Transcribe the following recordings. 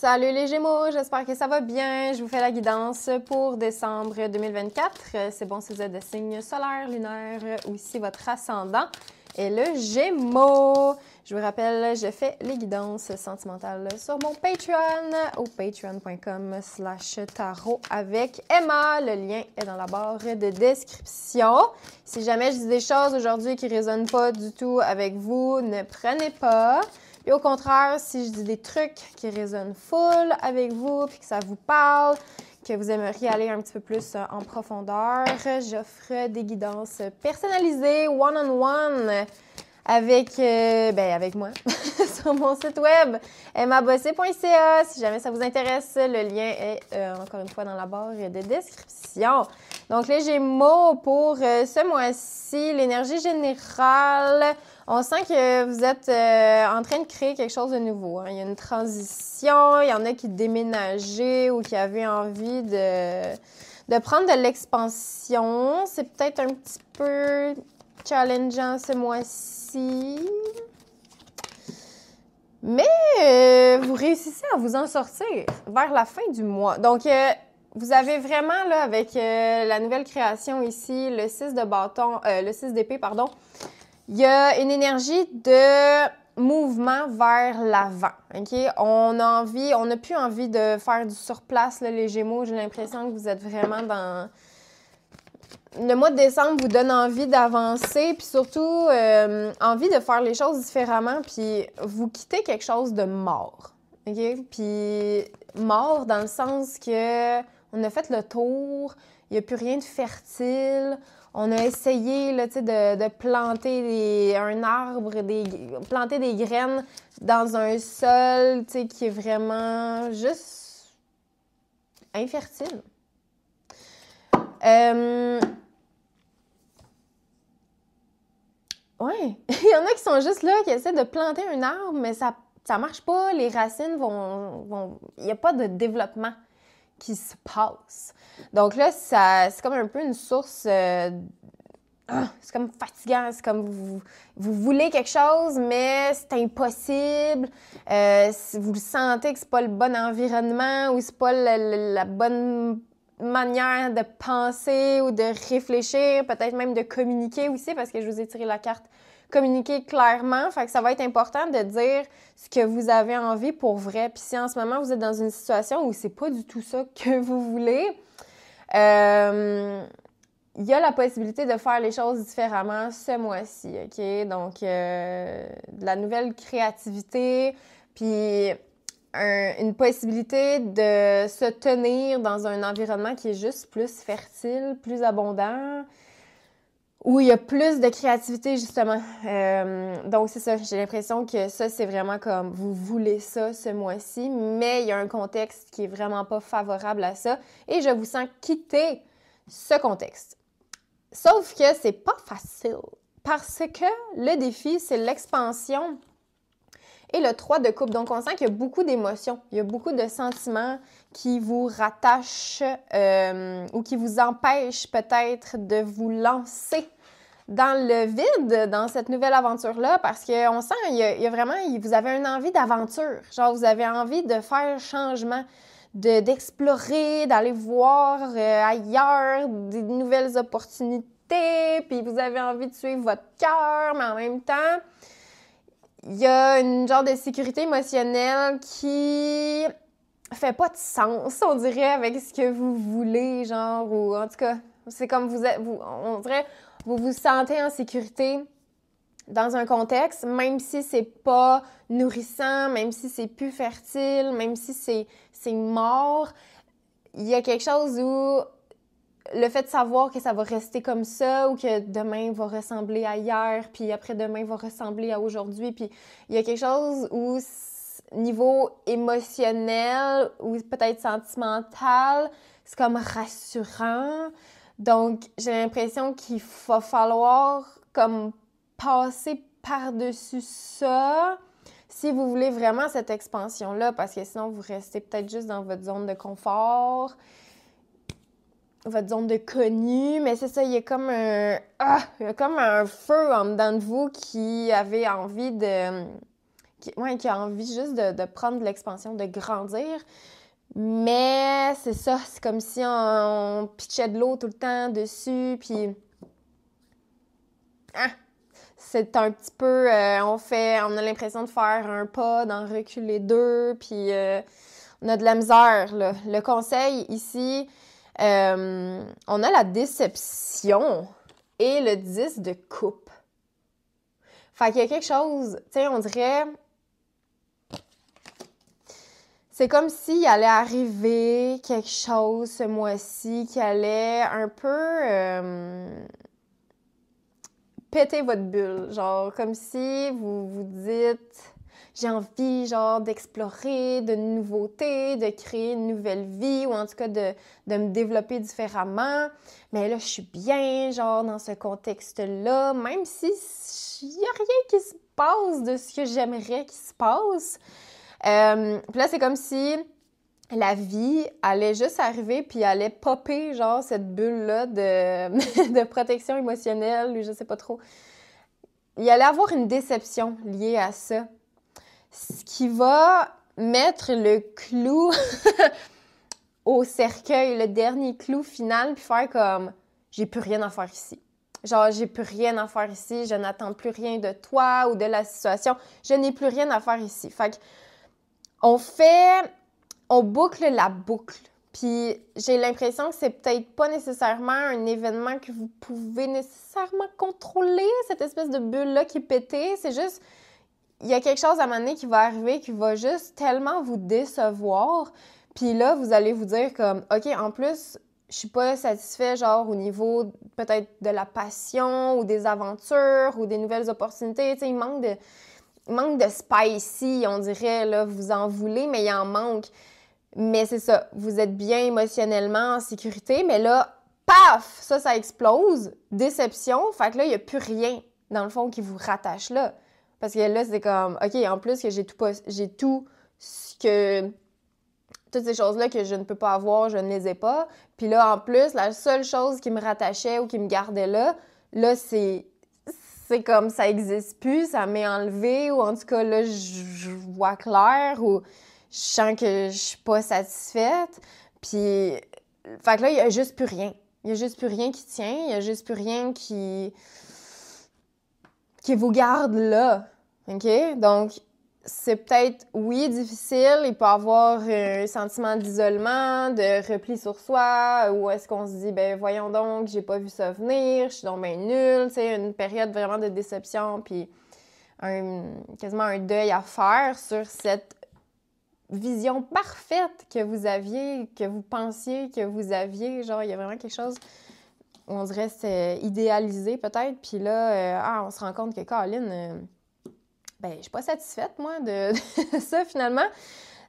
Salut les Gémeaux, j'espère que ça va bien. Je vous fais la guidance pour décembre 2024. C'est bon si vous êtes de signe solaire, lunaire ou si votre ascendant est le Gémeaux. Je vous rappelle, je fais les guidances sentimentales sur mon Patreon au patreon.com/tarot avec Emma. Le lien est dans la barre de description. Si jamais je dis des choses aujourd'hui qui ne résonnent pas du tout avec vous, ne prenez pas. Et au contraire, si je dis des trucs qui résonnent full avec vous, puis que ça vous parle, que vous aimeriez aller un petit peu plus en profondeur, j'offre des guidances personnalisées, one-on-one, avec moi, sur mon site web, emmabossé.ca. Si jamais ça vous intéresse, le lien est encore une fois dans la barre de description. Donc, les Gémeaux, pour ce mois-ci, l'énergie générale, on sent que vous êtes en train de créer quelque chose de nouveau. Hein. Il y a une transition, il y en a qui déménageaient ou qui avaient envie de prendre de l'expansion. C'est peut-être un petit peu challengeant ce mois-ci. Mais vous réussissez à vous en sortir vers la fin du mois. Donc, vous avez vraiment, là, avec la nouvelle création ici, le 6 de bâton, le 6 d'épée, pardon, il y a une énergie de mouvement vers l'avant, OK? On n'a plus envie de faire du surplace, là, les Gémeaux. J'ai l'impression que vous êtes vraiment dans... Le mois de décembre vous donne envie d'avancer, puis surtout envie de faire les choses différemment, puis vous quittez quelque chose de mort, OK? Puis mort dans le sens que on a fait le tour, il n'y a plus rien de fertile, on a essayé là, de planter un arbre, planter des graines dans un sol qui est vraiment juste infertile. Ouais, il y en a qui sont juste là, qui essaient de planter un arbre, mais ça marche pas, les racines vont... Il n'y a pas de développement qui se passe. Donc là, c'est comme un peu une source... c'est comme fatigant, c'est comme vous voulez quelque chose, mais c'est impossible. Si vous sentez que c'est pas le bon environnement ou c'est pas la bonne manière de penser ou de réfléchir, peut-être même de communiquer aussi, parce que je vous ai tiré la carte communiquer clairement. Fait que ça va être important de dire ce que vous avez envie pour vrai. Puis si en ce moment vous êtes dans une situation où c'est pas du tout ça que vous voulez, il y a la possibilité de faire les choses différemment ce mois-ci, OK? Donc, de la nouvelle créativité, puis une possibilité de se tenir dans un environnement qui est juste plus fertile, plus abondant, où il y a plus de créativité, justement. Donc, c'est ça. J'ai l'impression que ça, c'est vraiment comme vous voulez ça ce mois-ci, mais il y a un contexte qui est vraiment pas favorable à ça et je vous sens quitter ce contexte. Sauf que c'est pas facile parce que le défi, c'est l'expansion et le 3 de coupe. Donc, on sent qu'il y a beaucoup d'émotions, il y a beaucoup de sentiments qui vous rattachent ou qui vous empêchent peut-être de vous lancer dans le vide, dans cette nouvelle aventure-là, parce qu'on sent qu'il y a vraiment, vous avez une envie d'aventure. Genre, vous avez envie de faire changement, d'explorer, d'aller voir ailleurs, des nouvelles opportunités, puis vous avez envie de suivre votre cœur, mais en même temps, il y a une genre de sécurité émotionnelle qui fait pas de sens, on dirait, avec ce que vous voulez, genre, ou en tout cas, c'est comme on dirait, vous vous sentez en sécurité dans un contexte, même si c'est pas nourrissant, même si c'est plus fertile, même si c'est mort, il y a quelque chose où le fait de savoir que ça va rester comme ça ou que demain va ressembler à hier, puis après-demain va ressembler à aujourd'hui, puis il y a quelque chose où, niveau émotionnel ou peut-être sentimental, c'est comme rassurant. Donc, j'ai l'impression qu'il va falloir comme passer par-dessus ça si vous voulez vraiment cette expansion-là, parce que sinon, vous restez peut-être juste dans votre zone de confort, votre zone de connu, mais c'est ça, il y a comme un feu en dedans de vous qui avait envie de qui a envie juste de prendre de l'expansion, de grandir. Mais c'est ça, c'est comme si on pitchait de l'eau tout le temps dessus, puis c'est un petit peu, on a l'impression de faire un pas, d'en reculer deux, puis on a de la misère, là. Le conseil ici, on a la déception et le 10 de coupe. Fait qu'il y a quelque chose, tu sais, on dirait... C'est comme s'il allait arriver quelque chose ce mois-ci qui allait un peu péter votre bulle. Genre, comme si vous vous dites, j'ai envie, genre, d'explorer de nouveautés, de créer une nouvelle vie ou en tout cas de me développer différemment. Mais là, je suis bien, genre, dans ce contexte-là, même si il n'y a rien qui se passe de ce que j'aimerais qu'il se passe. Puis là, c'est comme si la vie allait juste arriver puis allait popper, genre, cette bulle-là de protection émotionnelle ou je sais pas trop. Il allait avoir une déception liée à ça. Ce qui va mettre le clou au cercueil, le dernier clou final, puis faire comme « j'ai plus rien à faire ici ». Genre, j'ai plus rien à faire ici, je n'attends plus rien de toi ou de la situation, je n'ai plus rien à faire ici. Fait que on boucle la boucle. Puis j'ai l'impression que c'est peut-être pas nécessairement un événement que vous pouvez nécessairement contrôler, cette espèce de bulle-là qui est pétée. C'est juste, il y a quelque chose à un moment donné qui va arriver qui va juste tellement vous décevoir. Puis là, vous allez vous dire comme, OK, en plus, je suis pas satisfait, genre, au niveau peut-être de la passion ou des aventures ou des nouvelles opportunités. Tu sais, il manque de spicy, on dirait, là, vous en voulez, mais il en manque. Mais c'est ça, vous êtes bien émotionnellement en sécurité, mais là, paf, ça explose, déception, fait que là, il n'y a plus rien, dans le fond, qui vous rattache là. Parce que là, c'est comme, OK, en plus que j'ai tout ce que... Toutes ces choses-là que je ne peux pas avoir, je ne les ai pas. Puis là, en plus, la seule chose qui me rattachait ou qui me gardait là, c'est comme ça existe plus, ça m'est enlevé, ou en tout cas, là, je vois clair, ou je sens que je suis pas satisfaite. Puis, fait que là, il y a juste plus rien. Il y a juste plus rien qui tient, il y a juste plus rien qui vous garde là. OK? Donc, c'est peut-être, oui, difficile. Il peut y avoir un sentiment d'isolement, de repli sur soi, où est-ce qu'on se dit, ben voyons donc, j'ai pas vu ça venir, je suis donc bien nulle, tu sais, une période vraiment de déception, puis quasiment un deuil à faire sur cette vision parfaite que vous aviez, que vous pensiez que vous aviez. Genre, il y a vraiment quelque chose où on dirait c'est idéalisé peut-être, puis là, on se rend compte que Caroline... ben, je suis pas satisfaite, moi, de ça, finalement.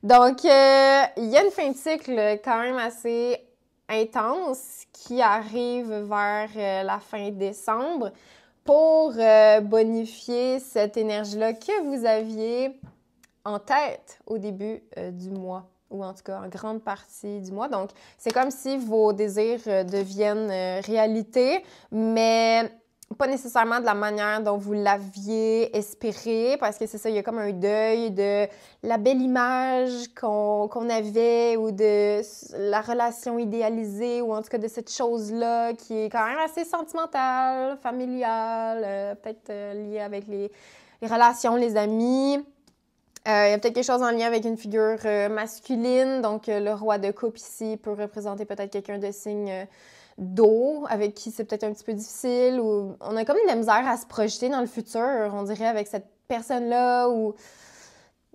Donc, il y a une fin de cycle quand même assez intense qui arrive vers la fin décembre pour bonifier cette énergie-là que vous aviez en tête au début du mois, ou en tout cas en grande partie du mois. Donc, c'est comme si vos désirs deviennent réalité, mais pas nécessairement de la manière dont vous l'aviez espéré, parce que c'est ça, il y a comme un deuil de la belle image qu'on avait ou de la relation idéalisée ou en tout cas de cette chose-là qui est quand même assez sentimentale, familiale, peut-être liée avec les relations, les amis. Il y a peut-être quelque chose en lien avec une figure masculine, donc le roi de coupe ici peut représenter peut-être quelqu'un de signe d'eau, avec qui c'est peut-être un petit peu difficile, ou on a comme de la misère à se projeter dans le futur, on dirait, avec cette personne-là, ou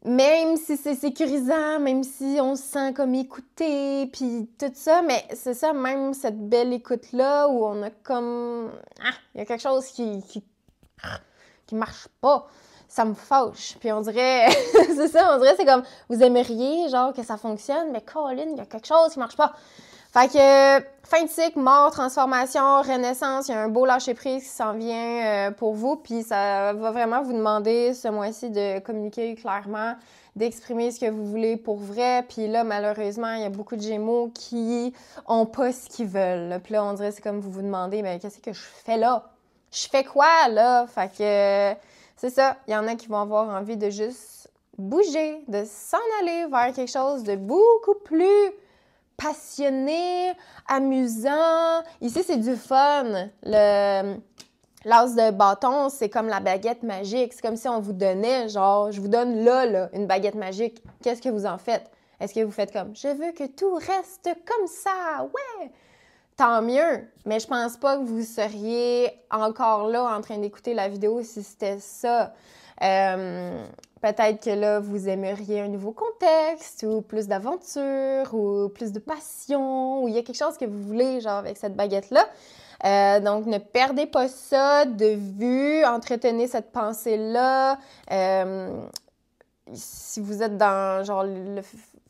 même si c'est sécurisant, même si on se sent comme écouté, puis tout ça, mais c'est ça, même cette belle écoute-là, où on a comme... il y a quelque chose qui marche pas. Ça me fâche. Puis on dirait, c'est ça, on dirait c'est comme, vous aimeriez, genre, que ça fonctionne, mais Colin, il y a quelque chose qui marche pas. Fait que, fin de cycle, mort, transformation, renaissance, il y a un beau lâcher-prise qui s'en vient pour vous, puis ça va vraiment vous demander ce mois-ci de communiquer clairement, d'exprimer ce que vous voulez pour vrai, puis là, malheureusement, il y a beaucoup de Gémeaux qui ont pas ce qu'ils veulent. Puis là, on dirait, c'est comme vous vous demandez, mais qu'est-ce que je fais là? Je fais quoi, là? Fait que... c'est ça, il y en a qui vont avoir envie de juste bouger, de s'en aller vers quelque chose de beaucoup plus passionné, amusant. Ici, c'est du fun. L'as de bâton, c'est comme la baguette magique. C'est comme si on vous donnait, genre, je vous donne là, une baguette magique. Qu'est-ce que vous en faites? Est-ce que vous faites comme, je veux que tout reste comme ça, ouais! Tant mieux, mais je pense pas que vous seriez encore là en train d'écouter la vidéo si c'était ça. Peut-être que là, vous aimeriez un nouveau contexte ou plus d'aventure ou plus de passion ou il y a quelque chose que vous voulez, genre, avec cette baguette-là. Donc, ne perdez pas ça de vue, entretenez cette pensée-là. Si vous êtes dans, genre,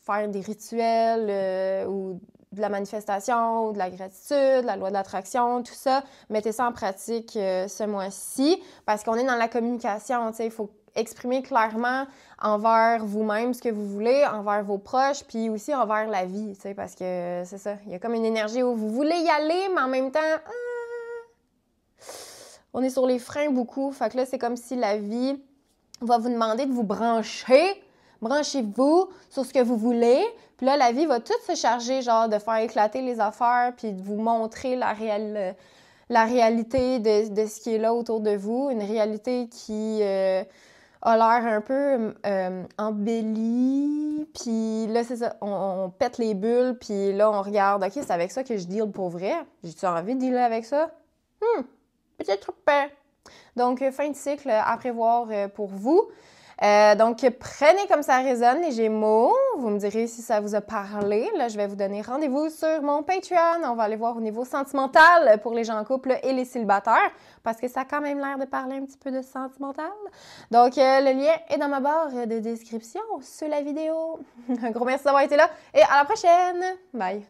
faire des rituels ou de la manifestation, ou de la gratitude, la loi de l'attraction, tout ça, mettez ça en pratique ce mois-ci parce qu'on est dans la communication, tu sais, il faut exprimer clairement envers vous-même ce que vous voulez, envers vos proches, puis aussi envers la vie, tu sais, parce que c'est ça, il y a comme une énergie où vous voulez y aller, mais en même temps, on est sur les freins beaucoup, fait que là, c'est comme si la vie va vous demander de vous brancher, branchez-vous sur ce que vous voulez, puis là, la vie va tout se charger, genre, de faire éclater les affaires, puis de vous montrer la réalité de ce qui est là autour de vous, une réalité qui a l'air un peu embellie, puis là, c'est ça, on pète les bulles, puis là, on regarde, OK, c'est avec ça que je deal pour vrai? J'ai-tu envie de dealer avec ça? Peut-être pas. Donc, fin de cycle à prévoir pour vous. Donc, prenez comme ça résonne, les Gémeaux. Vous me direz si ça vous a parlé. Là, je vais vous donner rendez-vous sur mon Patreon. On va aller voir au niveau sentimental pour les gens en couple et les célibataires, parce que ça a quand même l'air de parler un petit peu de sentimental. Donc, le lien est dans ma barre de description sous la vidéo. Un gros merci d'avoir été là et à la prochaine! Bye!